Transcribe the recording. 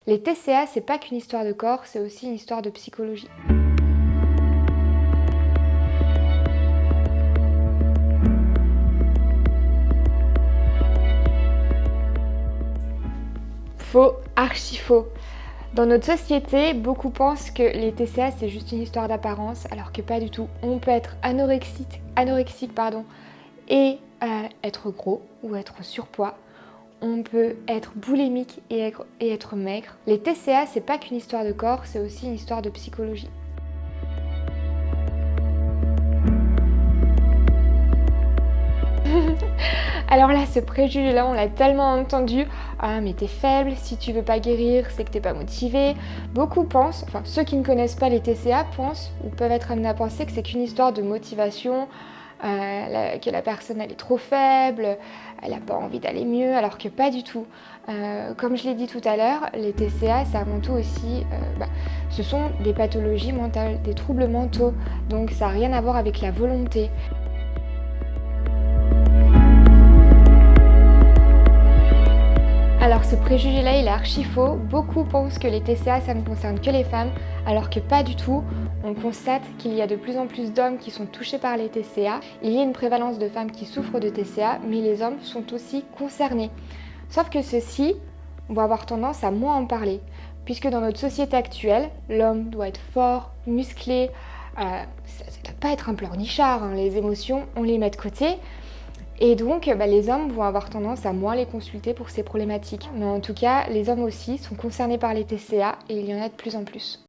Les TCA, c'est pas qu'une histoire de corps, c'est aussi une histoire de psychologie. Faux, archi faux. Dans notre société, beaucoup pensent que les TCA c'est juste une histoire d'apparence, alors que pas du tout. On peut être anorexique et être gros ou être surpoids. On peut être boulimique et être maigre. Les TCA, c'est pas qu'une histoire de corps, c'est aussi une histoire de psychologie. Alors là, ce préjugé-là, on l'a tellement entendu. Ah, mais t'es faible, si tu veux pas guérir, c'est que t'es pas motivé. Beaucoup pensent, enfin ceux qui ne connaissent pas les TCA pensent ou peuvent être amenés à penser que c'est qu'une histoire de motivation, que la personne elle est trop faible, elle n'a pas envie d'aller mieux, alors que pas du tout. Comme je l'ai dit tout à l'heure, les TCA, c'est avant tout aussi, ce sont des pathologies mentales, des troubles mentaux, donc ça n'a rien à voir avec la volonté. Alors ce préjugé-là, il est archi faux. Beaucoup pensent que les TCA, ça ne concerne que les femmes, alors que pas du tout. On constate qu'il y a de plus en plus d'hommes qui sont touchés par les TCA. Il y a une prévalence de femmes qui souffrent de TCA, mais les hommes sont aussi concernés. Sauf que ceux-ci vont avoir tendance à moins en parler, puisque dans notre société actuelle, l'homme doit être fort, musclé, ça ne doit pas être un pleurnichard, hein. Les émotions, on les met de côté. Et donc, les hommes vont avoir tendance à moins les consulter pour ces problématiques. Mais en tout cas, les hommes aussi sont concernés par les TCA et il y en a de plus en plus.